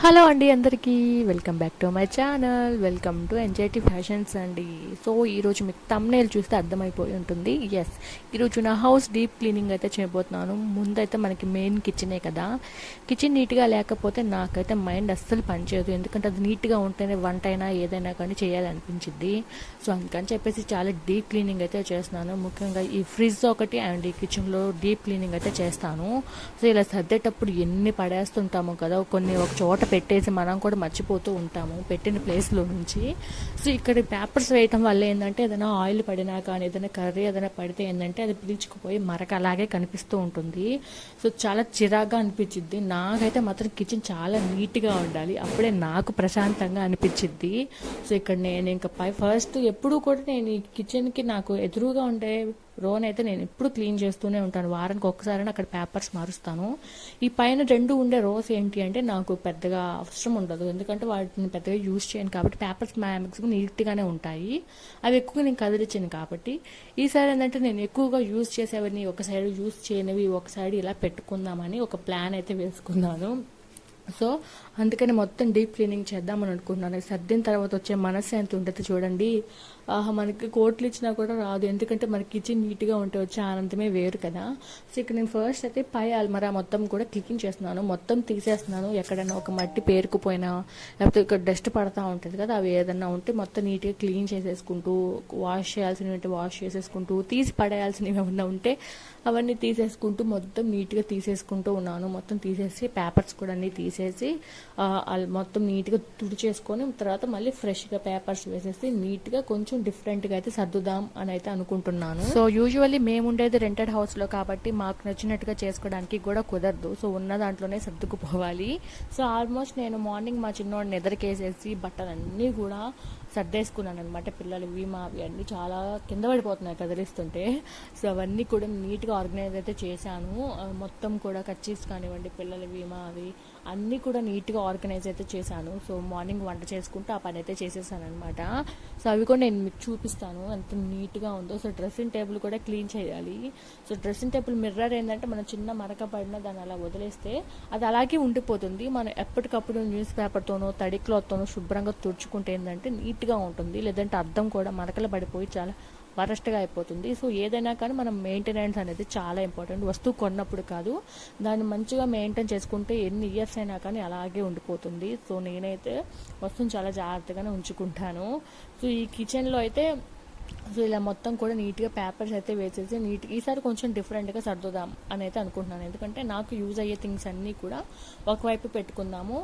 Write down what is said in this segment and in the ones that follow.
Hello అండి అందరికీ welcome back to my channel. Welcome to ఎన్జైటీ fashions అండి. సో ఈరోజు మీకు థంబ్నెయిల్ చూస్తే అర్థమైపోయి ఉంటుంది. ఎస్, ఈరోజు నా హౌస్ డీప్ క్లీనింగ్ అయితే చేయబోతున్నాను. ముందైతే మనకి మెయిన్ కిచెనే కదా, కిచెన్ నీట్గా లేకపోతే నాకైతే మైండ్ అస్సలు పనిచేయదు. ఎందుకంటే అది నీట్గా ఉంటేనే వంట అయినా ఏదైనా కానీ చేయాలనిపించింది. సో అందుకని చెప్పేసి చాలా డీప్ క్లీనింగ్ అయితే చేస్తున్నాను. ముఖ్యంగా ఈ ఫ్రిడ్జ్ ఒకటి అండ్ ఈ కిచెన్లో డీప్ క్లీనింగ్ అయితే చేస్తాను. సో ఇలా సర్దేటప్పుడు ఎన్ని పడేస్తుంటాము కదా, కొన్ని ఒక చోట పెట్టేసి మనం కూడా మర్చిపోతూ ఉంటాము పెట్టిన ప్లేస్లో నుంచి. సో ఇక్కడ పేపర్స్ వేయటం వల్ల ఏంటంటే ఏదైనా ఆయిల్ పడినా కానీ ఏదైనా కర్రీ ఏదైనా పడితే ఏంటంటే అది పీల్చుకుపోయి మరక అలాగే కనిపిస్తూ ఉంటుంది. సో చాలా చిరాగ్గా అనిపించింది. నాకైతే మాత్రం కిచెన్ చాలా నీట్గా ఉండాలి, అప్పుడే నాకు ప్రశాంతంగా అనిపించింది. సో ఇక్కడ నేను ఇంకా ఫస్ట్ ఎప్పుడు కూడా నేను ఈ కిచెన్కి నాకు ఎదురుగా ఉండే రోన్ అయితే నేను ఎప్పుడు క్లీన్ చేస్తూనే ఉంటాను. వారానికి ఒక్కసారి అక్కడ పేపర్స్ మారుస్తాను. ఈ పైన రెండు ఉండే రోస్ ఏంటి అంటే నాకు పెద్దగా అవసరం ఉండదు, ఎందుకంటే వాటిని పెద్దగా యూజ్ చేయను కాబట్టి పేపర్స్ మ్యాక్సిమం నీట్గానే ఉంటాయి. అవి ఎక్కువగా నేను కదిలించాను కాబట్టి ఈసారి ఏంటంటే నేను ఎక్కువగా యూజ్ చేసేవన్నీ ఒక సైడ్ యూజ్ చేయనివి ఒక సైడ్ ఇలా పెట్టుకుందామని ఒక ప్లాన్ అయితే వేసుకున్నాను. సో అందుకని మొత్తం డీప్ క్లీనింగ్ చేద్దామని అనుకుంటున్నాను. సర్దిన తర్వాత వచ్చే మనసు ఎంత ఉంటుంది చూడండి. మనకి కోట్లు ఇచ్చినా కూడా రాదు, ఎందుకంటే మన కిచెన్ నీట్గా ఉంటే వచ్చే ఆనందమే వేరు కదా. సో ఇక్కడ నేను ఫస్ట్ అయితే పై అల్మరా మొత్తం కూడా క్లీన్ చేస్తున్నాను, మొత్తం తీసేస్తున్నాను. ఎక్కడైనా ఒక మట్టి పేరుకుపోయినా లేకపోతే ఇక్కడ డస్ట్ పడతా ఉంటుంది కదా, అవి ఏదన్నా ఉంటే మొత్తం నీట్గా క్లీన్ చేసేసుకుంటూ, వాష్ చేయాల్సినవి ఉంటే వాష్ చేసేసుకుంటూ, తీసి పడేయాల్సినవి ఏమన్నా ఉంటే అవన్నీ తీసేసుకుంటూ మొత్తం నీట్గా తీసేసుకుంటూ ఉన్నాను. మొత్తం తీసేసి పేపర్స్ కూడా అన్నీ తీసేసి మొత్తం నీట్గా తుడిచేసుకొని తర్వాత మళ్ళీ ఫ్రెష్గా పేపర్స్ వేసేసి నీట్గా కొంచెం డిఫరెంట్గా అయితే సర్దుదాం అని అయితే అనుకుంటున్నాను. సో యూజువల్లీ మేము ఉండేది రెంటెడ్ హౌస్లో కాబట్టి మాకు నచ్చినట్టుగా చేసుకోవడానికి కూడా కుదరదు. సో ఉన్న దాంట్లోనే సర్దుకుపోవాలి. సో ఆల్మోస్ట్ నేను మార్నింగ్ మా చిన్నోడిని నిద్రకేసేసి బట్టలన్నీ కూడా సర్దేసుకున్నాను అనమాట. పిల్లలవి మావి అన్నీ చాలా కింద పడిపోతున్నాయి కదిలిస్తుంటే. సో అవన్నీ కూడా నీట్గా ఆర్గనైజ్ అయితే చేశాను. మొత్తం కూడా కర్చీఫ్స్ కానివ్వండి, పిల్లలవి మావి అన్నీ కూడా నీట్గా ఆర్గనైజ్ అయితే చేశాను. సో మార్నింగ్ వంట చేసుకుంటూ ఆ పని అయితే చేసేసాను అనమాట. సో అవి కూడా నేను మీకు చూపిస్తాను ఎంత నీట్గా ఉందో. సో డ్రెస్సింగ్ టేబుల్ కూడా క్లీన్ చేయాలి. సో డ్రెస్సింగ్ టేబుల్ మిర్రర్ ఏంటంటే మనం చిన్న మరక పడిన దాన్ని అలా వదిలేస్తే అది అలాగే ఉండిపోతుంది. మనం ఎప్పటికప్పుడు న్యూస్ పేపర్తోనో తడి క్లాత్తోనో శుభ్రంగా తుడుచుకుంటే ఏంటంటే నీట్గా ఉంటుంది. లేదంటే అద్దం కూడా మరకలు పడిపోయి చాలా వరస్ట్గా అయిపోతుంది. సో ఏదైనా కానీ మనం మెయింటెనెన్స్ అనేది చాలా ఇంపార్టెంట్. వస్తువు కొన్నప్పుడు కాదు, దాన్ని మంచిగా మెయింటైన్ చేసుకుంటే ఎన్ని ఇయర్స్ అయినా కానీ అలాగే ఉండిపోతుంది. సో నేనైతే వస్తువుని చాలా జాగ్రత్తగానే ఉంచుకుంటాను. సో ఈ కిచెన్లో అయితే సో ఇలా మొత్తం కూడా నీట్గా పేపర్స్ అయితే వేసేసి నీట్గా ఈసారి కొంచెం డిఫరెంట్గా సర్దుదాం అని అయితే అనుకుంటున్నాను. ఎందుకంటే నాకు యూజ్ అయ్యే థింగ్స్ అన్నీ కూడా ఒకవైపు పెట్టుకుందాము.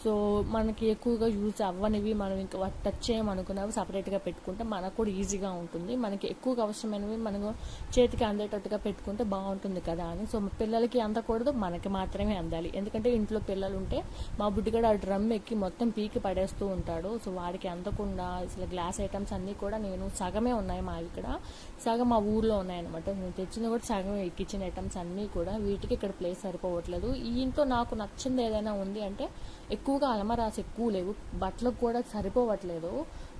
సో మనకి ఎక్కువగా యూజ్ అవ్వనివి మనం ఇంకా టచ్ చేయమనుకున్నవి సపరేట్గా పెట్టుకుంటే మనకు కూడా ఈజీగా ఉంటుంది. మనకి ఎక్కువగా అవసరమైనవి మనకు చేతికి అందేటట్టుగా పెట్టుకుంటే బాగుంటుంది కదా అని. సో పిల్లలకి అందకూడదు, మనకి మాత్రమే అందాలి. ఎందుకంటే ఇంట్లో పిల్లలు ఉంటే మా బుడ్డిగాడు ఆ డ్రమ్ ఎక్కి మొత్తం పీకి పడేస్తూ ఉంటాడు. సో వాడికి అందకుండా అసలు గ్లాస్ ఐటమ్స్ అన్నీ కూడా నేను సగమే ఉన్నాయి మా ఇక్కడ, సగం మా ఊర్లో ఉన్నాయన్నమాట. నేను తెచ్చిన కూడా సగం కిచెన్ ఐటమ్స్ అన్నీ కూడా, వీటికి ఇక్కడ ప్లేస్ సరిపోవట్లేదు. ఈ ఇంట్లో నాకు నచ్చింది ఏదైనా ఉంది అంటే ఎక్కువగా అలమరాస్ ఎక్కువ లేవు, బట్టలకు కూడా సరిపోవట్లేదు.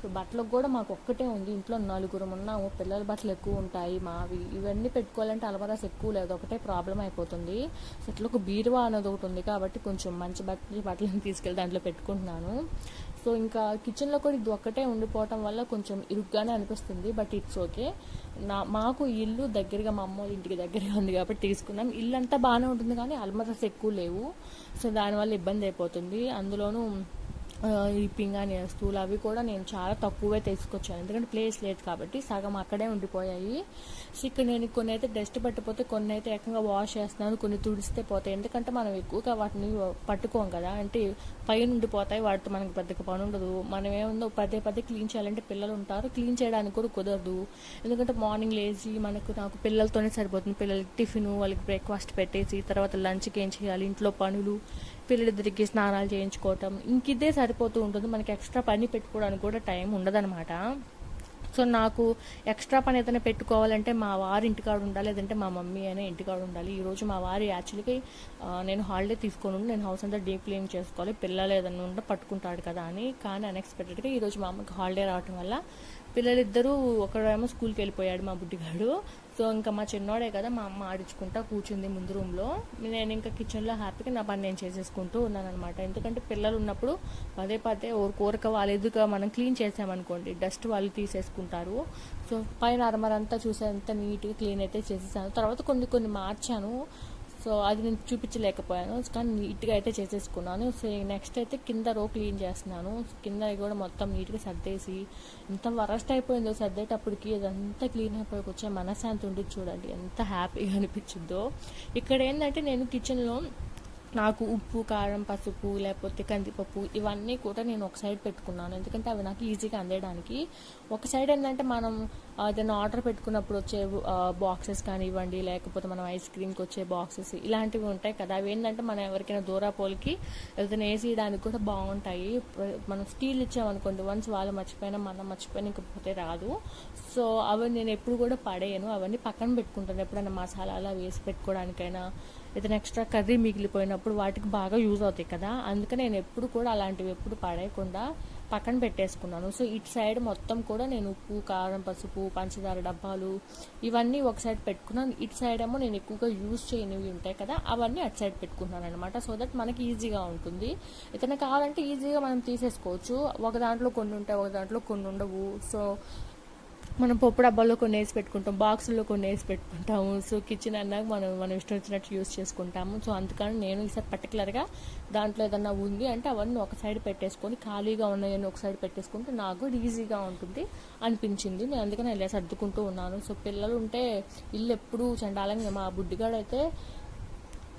సో బట్టలకు కూడా మాకు ఒక్కటే ఉంది, ఇంట్లో నలుగురు ఉన్నాము, పిల్లల బట్టలు ఎక్కువ ఉంటాయి మావి. ఇవన్నీ పెట్టుకోవాలంటే అలమరాస్ ఎక్కువ లేదు, ఒకటే ప్రాబ్లం అయిపోతుంది. సో ఇట్లా ఒక బీరువా అనేది ఒకటి ఉంది కాబట్టి కొంచెం మంచి బట్టలను తీసుకెళ్ళి దాంట్లో పెట్టుకుంటున్నాను. సో ఇంకా కిచెన్లో కూడా ఇది ఒక్కటే ఉండిపోవటం వల్ల కొంచెం ఇరుగ్గానే అనిపిస్తుంది, బట్ ఇట్స్ ఓకే. మాకు ఇల్లు దగ్గరగా మా అమ్మ ఇంటికి దగ్గరగా ఉంది కాబట్టి తీసుకున్నాం. ఇల్లు అంతా బాగానే ఉంటుంది కానీ అల్మరాస్ ఎక్కువ లేవు. సో దానివల్ల ఇబ్బంది అయిపోతుంది. అందులోనూ ఈ పింగాణి వస్తువులు అవి కూడా నేను చాలా తక్కువే తీసుకొచ్చాను, ఎందుకంటే ప్లేస్ లేదు కాబట్టి సగం అక్కడే ఉండిపోయాయి. సో ఇక్కడ నేను కొన్ని అయితే డస్ట్ పట్టిపోతే కొన్ని అయితే ఏకంగా వాష్ చేస్తున్నాను, కొన్ని తుడిస్తే పోతాయి. ఎందుకంటే మనం ఎక్కువగా వాటిని పట్టుకోం కదా, అంటే పైన ఉండిపోతాయి, వాటితో మనకి పెద్దగా పని ఉండదు. మనం ఏముందో పదే క్లీన్ చేయాలంటే పిల్లలు ఉంటారు, క్లీన్ చేయడానికి కూడా కుదరదు. ఎందుకంటే మార్నింగ్ లేచి నాకు పిల్లలతోనే సరిపోతుంది. పిల్లలకి టిఫిన్, వాళ్ళకి బ్రేక్ఫాస్ట్ పెట్టేసి తర్వాత లంచ్కి ఏం చేయాలి, ఇంట్లో పనులు, పిల్లలిద్దరికి స్నానాలు చేయించుకోవటం, ఇంకిదే సరిపోతూ ఉంటుంది. మనకి ఎక్స్ట్రా పని పెట్టుకోవడానికి కూడా టైం ఉండదన్నమాట. సో నాకు ఎక్స్ట్రా పని ఏదైనా పెట్టుకోవాలంటే మా వారి ఇంటికాడ ఉండాలి, లేదంటే మా మమ్మీ అయినా ఇంటికాడ ఉండాలి. ఈరోజు మా వారి యాక్చువల్గా నేను హాలిడే తీసుకొని నేను హౌస్ అంతా డీప్ క్లీన్ చేసుకోవాలి, పిల్లలు ఏదైనా ఉంటే పట్టుకుంటాడు కదా అని. కానీ అన్ఎక్స్పెక్టెడ్గా ఈరోజు మా అమ్మకి హాలిడే రావటం వల్ల పిల్లలిద్దరూ ఒకడేమో స్కూల్కి వెళ్ళిపోయాడు మా బుడ్డిగాడు. సో ఇంకా మా చిన్నోడే కదా, మా అమ్మ ఆడించుకుంటా కూర్చుంది ముందు రూమ్లో. నేను ఇంకా కిచెన్లో హ్యాపీగా నా పని నేను చేసేసుకుంటూ ఉన్నాను అనమాట. ఎందుకంటే పిల్లలు ఉన్నప్పుడు పదే పదే కూరక వాళ్ళు ఎదుగా మనం క్లీన్ చేసామనుకోండి డస్ట్ వాళ్ళు తీసేసుకుంటారు. సో పైన అరమరంతా చూసేంత నీట్గా క్లీన్ అయితే చేసేసాను. తర్వాత కొన్ని మార్చాను. సో అది నేను చూపించలేకపోయాను, కానీ నీట్గా అయితే చేసేసుకున్నాను. సో నెక్స్ట్ అయితే కింద రో క్లీన్ చేస్తున్నాను. కింద కూడా మొత్తం నీట్గా సర్దేసి ఎంత వరస్ట్ అయిపోయిందో సర్దేటప్పటికి అదంతా క్లీన్ అయిపోయి వచ్చే మనశ్శాంతి ఉండేది. చూడండి ఎంత హ్యాపీగా అనిపించిందో. ఇక్కడ ఏంటంటే నేను కిచెన్లో నాకు ఉప్పు, కారం, పసుపు లేకపోతే కందిపప్పు ఇవన్నీ కూడా నేను ఒక సైడ్ పెట్టుకున్నాను. ఎందుకంటే అవి నాకు ఈజీగా అందేయడానికి. ఒక సైడ్ ఏంటంటే మనం ఏదైనా ఆర్డర్ పెట్టుకున్నప్పుడు వచ్చే బాక్సెస్ కానివ్వండి, లేకపోతే మనం ఐస్ క్రీమ్కి వచ్చే బాక్సెస్ ఇలాంటివి ఉంటాయి కదా, అవి ఏంటంటే మనం ఎవరికైనా దూరాపోలకి ఏదైనా వేసేయడానికి కూడా బాగుంటాయి. మనం స్టీల్ ఇచ్చామనుకోండి, వన్స్ వాళ్ళు మర్చిపోయినా మనం మర్చిపోయినా ఇంక పోతే రాదు. సో అవి నేను ఎప్పుడు కూడా పడేయను, అవన్నీ పక్కన పెట్టుకుంటాను. ఎప్పుడైనా మసాలా అలా వేసి పెట్టుకోవడానికైనా, ఏదైనా ఎక్స్ట్రా కర్రీ మిగిలిపోయినప్పుడు వాటికి బాగా యూజ్ అవుతాయి కదా, అందుకని నేను ఎప్పుడు కూడా అలాంటివి ఎప్పుడు పడేయకుండా పక్కన పెట్టేసుకున్నాను. సో ఇటు సైడ్ మొత్తం కూడా నేను ఉప్పు, కారం, పసుపు, పంచదార డబ్బాలు ఇవన్నీ ఒక సైడ్ పెట్టుకున్నాను. ఇటు సైడ్ ఏమో నేను ఎక్కువగా యూజ్ చేయనివి ఉంటాయి కదా, అవన్నీ అటు సైడ్ పెట్టుకున్నాను అనమాట. సో దట్ మనకి ఈజీగా ఉంటుంది. ఏదైనా కావాలంటే ఈజీగా మనం తీసేసుకోవచ్చు. ఒక దాంట్లో కొన్ని ఉంటాయి, ఒక దాంట్లో కొన్ని ఉండవు. సో మనం పప్పు డబ్బాల్లో కొన్ని వేసి పెట్టుకుంటాం, బాక్సుల్లో కొన్ని వేసి పెట్టుకుంటాము. సో కిచెన్ అన్నాక మనం ఇష్టం వచ్చినట్టు యూజ్ చేసుకుంటాము. సో అందుకని నేను ఈసారి పర్టికులర్గా దాంట్లో ఏదన్నా ఉంది అంటే అవన్నీ ఒక సైడ్ పెట్టేసుకొని, ఖాళీగా ఉన్నాయని ఒక సైడ్ పెట్టేసుకుంటే నాకు కూడా ఈజీగా ఉంటుంది అనిపించింది. నేను అందుకని ఇలా సర్దుకుంటూ ఉన్నాను. సో పిల్లలు ఉంటే ఇల్లు ఎప్పుడూ చండాలంగా, మా బుడ్డిగాడైతే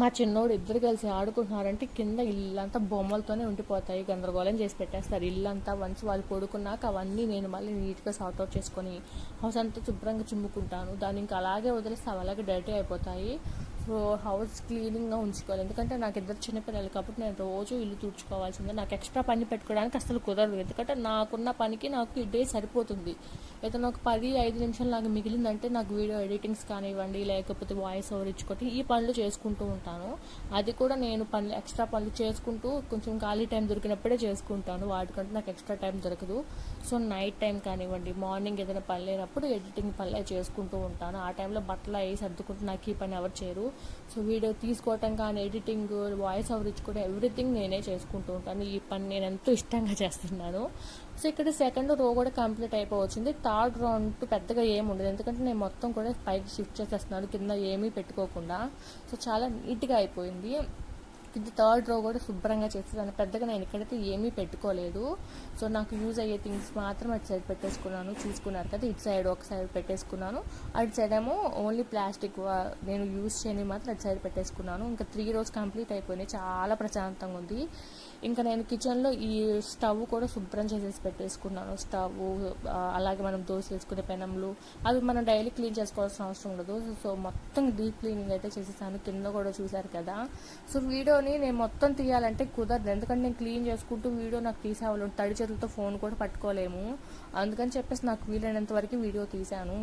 మా చిన్నోడు ఇద్దరు కలిసి ఆడుకుంటున్నారంటే కింద ఇల్లంతా బొమ్మలతోనే ఉండిపోతాయి, గందరగోళం చేసి పెట్టేస్తారు ఇల్లంతా. వన్స్ వాళ్ళు పడుకున్నాక అవన్నీ నేను మళ్ళీ నీట్గా సార్ట్అవుట్ చేసుకొని హౌస్ అంతా శుభ్రంగా చిమ్ముకుంటాను. దాన్ని ఇంకా అలాగే వదిలేస్తే అవి అలాగే డర్టీ అయిపోతాయి. సో హౌస్ క్లీనింగ్గా ఉంచుకోవాలి. ఎందుకంటే నాకు ఇద్దరు చిన్నపిల్లలు కాబట్టి నేను రోజు ఇల్లు తుడుచుకోవాల్సిందే. నాకు ఎక్స్ట్రా పని పెట్టుకోవడానికి అసలు కుదరదు. ఎందుకంటే నాకున్న పనికి నాకు ఈ డే సరిపోతుంది. ఏదైనా ఒక 10-5 నిమిషాలు నాకు మిగిలిందంటే నాకు వీడియో ఎడిటింగ్స్ కానివ్వండి, లేకపోతే వాయిస్ ఓవర్ ఇచ్చుకోవటం ఈ పనులు చేసుకుంటూ ఉంటాను. అది కూడా నేను ఎక్స్ట్రా పనులు చేసుకుంటూ కొంచెం ఖాళీ టైం దొరికినప్పుడే చేసుకుంటాను. వాటికంటే నాకు ఎక్స్ట్రా టైం దొరకదు. సో నైట్ టైం కానివ్వండి, మార్నింగ్ ఏదైనా పని లేనప్పుడు ఎడిటింగ్ పనులే చేసుకుంటూ ఉంటాను. ఆ టైంలో బట్టలు అవి సర్దుకుంటూ నాకు ఈ పని ఎవరు చేయరు. సో వీడియో తీసుకోవటం కానీ, ఎడిటింగ్, వాయిస్ ఓవర్ ఇచ్చుకోవడం ఎవ్రీథింగ్ నేనే చేసుకుంటూ ఉంటాను. ఈ పని నేను ఎంతో ఇష్టంగా చేస్తున్నాను. సో ఇక్కడ సెకండ్ రో కూడా కంప్లీట్ అయిపోవచ్చింది. థర్డ్ రో అంటూ పెద్దగా ఏమి ఉండదు, ఎందుకంటే నేను మొత్తం కూడా పైకి షిఫ్ట్ చేసేస్తున్నాను కింద ఏమీ పెట్టుకోకుండా. సో చాలా నీట్గా అయిపోయింది. ఇది థర్డ్ రో కూడా శుభ్రంగా చేసేదాన్ని. పెద్దగా నేను ఇక్కడైతే ఏమీ పెట్టుకోలేదు. సో నాకు యూజ్ అయ్యే థింగ్స్ మాత్రం అటు సైడ్ పెట్టేసుకున్నాను. చూసుకున్నారు కదా, ఇటు సైడ్ ఒక సైడ్ పెట్టేసుకున్నాను, అటు సైడ్ ఏమో ఓన్లీ ప్లాస్టిక్ నేను యూజ్ చేయని మాత్రం అటు సైడ్ పెట్టేసుకున్నాను. ఇంకా 3 rows కంప్లీట్ అయిపోయినాయి. చాలా ప్రశాంతంగా ఉంది. ఇంకా నేను కిచెన్లో ఈ స్టవ్ కూడా శుభ్రం చేసేసి పెట్టేసుకున్నాను. స్టవ్ అలాగే మనం దోశ వేసుకునే పెనంలు అవి మనం డైలీ క్లీన్ చేసుకోవాల్సిన అవసరం ఉండదు. సో మొత్తం డీప్ క్లీనింగ్ అయితే చేసేసాను. కింద కూడా చూసారు కదా. సో వీడియోని నేను మొత్తం తీయాలంటే కుదరదు, ఎందుకంటే నేను క్లీన్ చేసుకుంటూ వీడియో నాకు తీసేవాళ్ళు, తడి చేతులతో ఫోన్ కూడా పట్టుకోలేము. అందుకని చెప్పేసి నాకు వీలైనంత వరకు వీడియో తీశాను.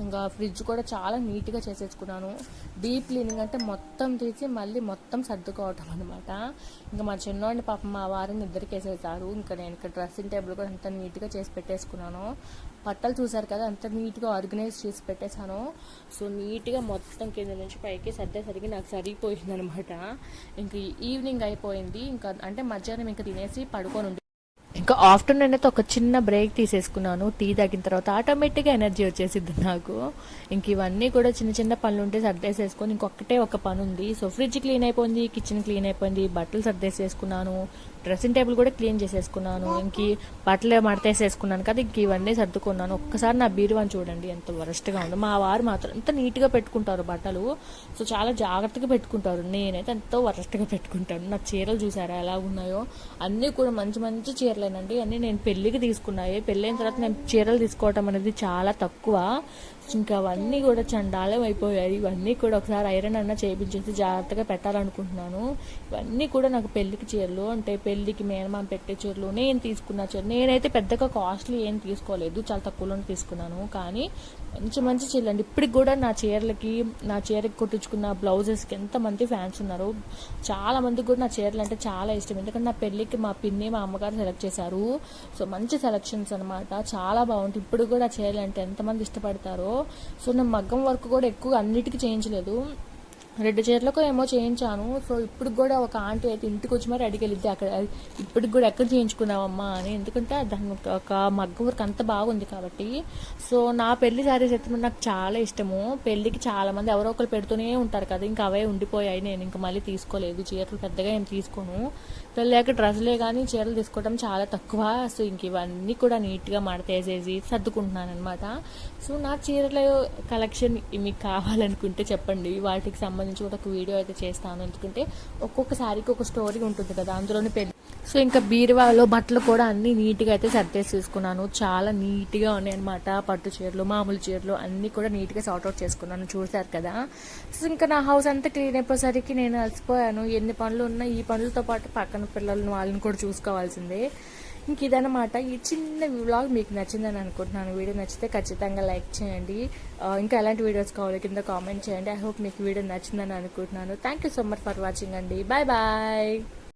ఇంకా ఫ్రిడ్జ్ కూడా చాలా నీట్గా చేసేసుకున్నాను. డీప్ క్లీనింగ్ అంటే మొత్తం తీసి మళ్ళీ మొత్తం సర్దుకోవటం అనమాట. ఇంకా మా చిన్నోడిని పాపం మా వారిని ఇద్దరికి వేసేసారు. ఇంకా నేను ఇక్కడ డ్రెస్సింగ్ టేబుల్ కూడా అంత నీట్గా చేసి పెట్టేసుకున్నాను. బట్టలు చూసారు కదా, అంత నీట్గా ఆర్గనైజ్ చేసి పెట్టేశాను. సో నీట్గా మొత్తం కింద నుంచి పైకి సర్దేసరికి నాకు సరిపోయింది అనమాట. ఇంక ఈవినింగ్ అయిపోయింది. ఇంకా అంటే మధ్యాహ్నం ఇంకా తినేసి పడుకొని ఇంకా ఆఫ్టర్నూన్ అయితే ఒక చిన్న బ్రేక్ తీసేసుకున్నాను. టీ తాగిన తర్వాత ఆటోమేటిక్గా ఎనర్జీ వచ్చేసిద్ది నాకు. ఇంక ఇవన్నీ కూడా చిన్న చిన్న పనులు ఉంటే సర్దేసేసుకొని ఇంకొకటే ఒక పని ఉంది. సో ఫ్రిడ్జ్ క్లీన్ అయిపోయింది, కిచెన్ క్లీన్ అయిపోయింది, బట్టలు సర్దేసేసుకున్నాను, డ్రెస్సింగ్ టేబుల్ కూడా క్లీన్ చేసేసుకున్నాను, ఇంక బట్టలు మడతేసేసుకున్నాను కదా. ఇంక ఇవన్నీ సర్దుకున్నాను. ఒక్కసారి నా బీరువాని చూడండి ఎంత వరస్ట్గా ఉందో. మా వారు మాత్రం ఎంత నీట్గా పెట్టుకుంటారు బట్టలు. సో చాలా జాగ్రత్తగా పెట్టుకుంటారు. నేనైతే ఎంతో వరస్ట్గా పెట్టుకుంటాను. నా చీరలు చూసారా ఎలా ఉన్నాయో, అన్నీ కూడా మంచి మంచి చీరలేనండి. అన్నీ నేను పెళ్ళికి తీసుకున్నాయి. పెళ్ళైన తర్వాత నేను చీరలు తీసుకోవటం అనేది చాలా తక్కువ. ఇంకా అవన్నీ కూడా చండాలం అయిపోయాయి. ఇవన్నీ కూడా ఒకసారి ఐరన్ అన్న చేయించేసి జాగ్రత్తగా పెట్టాలనుకుంటున్నాను. ఇవన్నీ కూడా నాకు పెళ్ళికి చీరలు, అంటే పెళ్ళికి మేనమామ పెట్టే చీరలు, నేను తీసుకున్న చీరలు. నేనైతే పెద్దగా కాస్ట్లీ ఏం తీసుకోలేదు, చాలా తక్కువలో తీసుకున్నాను. కానీ మంచి మంచి చీరలు అండి. ఇప్పటికి కూడా నా చీరకి కుట్టించుకున్న బ్లౌజెస్కి ఎంతమంది ఫ్యాన్స్ ఉన్నారు. చాలా మందికి కూడా నా చీరలు అంటే చాలా ఇష్టం. ఎందుకంటే నా పెళ్ళికి మా పిన్ని మా అమ్మగారు సెలెక్ట్ చేశారు. సో మంచి సెలెక్షన్స్ అనమాట, చాలా బాగుంటుంది. ఇప్పుడు కూడా చీరలు అంటే ఎంతమంది ఇష్టపడతారో. సో నేను మగ్గం వర్క్ కూడా ఎక్కువ అన్నిటికీ చేయించలేదు, 2 చీరలకు ఏమో చేయించాను. సో ఇప్పుడు కూడా ఒక ఆంటీ అయితే ఇంటికి వచ్చి మరి అడిగెళ్ళిద్ది అక్కడ ఇప్పటికి కూడా ఎక్కడ చేయించుకున్నావమ్మా అని. ఎందుకంటే దాని ఒక మగ్గం వర్క్ అంత బాగుంది కాబట్టి. సో నా పెళ్లి శారీస్ అయితే నాకు చాలా ఇష్టము. పెళ్ళికి చాలా మంది ఎవరో ఒకరు పెడుతూనే ఉంటారు కదా, ఇంకా అవే ఉండిపోయాయి. నేను ఇంకా మళ్ళీ తీసుకోలేదు, చీరలు పెద్దగా ఏం తీసుకోను. పెళ్ళాక డ్రెస్సులే కానీ చీరలు తీసుకోవడం చాలా తక్కువ. సో ఇంక ఇవన్నీ కూడా నీట్గా మడతేసేసి సర్దుకుంటున్నాను అనమాట. సో నా చీరల కలెక్షన్ మీకు కావాలనుకుంటే చెప్పండి, వాటికి సంబంధించి కూడా ఒక వీడియో అయితే చేస్తాను. ఎందుకంటే ఒక్కొక్క శారీకి ఒక స్టోరీ ఉంటుంది కదా, అందులోని పెళ్లి. సో ఇంకా బీరువాలో బట్టలు కూడా అన్నీ నీట్గా అయితే సర్దేసి తీసుకున్నాను. చాలా నీట్గా ఉన్నాయి అనమాట. పట్టు చీరలు, మామూలు చీరలు అన్నీ కూడా నీట్గా సార్ట్అవుట్ చేసుకున్నాను, చూసారు కదా. సో ఇంకా నా హౌస్ అంతా క్లీన్ అయిపోయేసరికి నేను అలసిపోయాను. ఎన్ని పనులు ఉన్నా ఈ పనులతో పాటు పక్కన పిల్లలను వాళ్ళని కూడా చూసుకోవాల్సిందే. ఇంక ఇదనమాట ఈ చిన్న వ్లాగ్. మీకు నచ్చిందని అనుకుంటున్నాను. వీడియో నచ్చితే ఖచ్చితంగా లైక్ చేయండి. ఇంకా ఎలాంటి వీడియోస్ కావాలి కింద కామెంట్ చేయండి. ఐ హోప్ మీకు వీడియో నచ్చిందని అనుకుంటున్నాను. Thank you so much for watching అండి. Bye bye.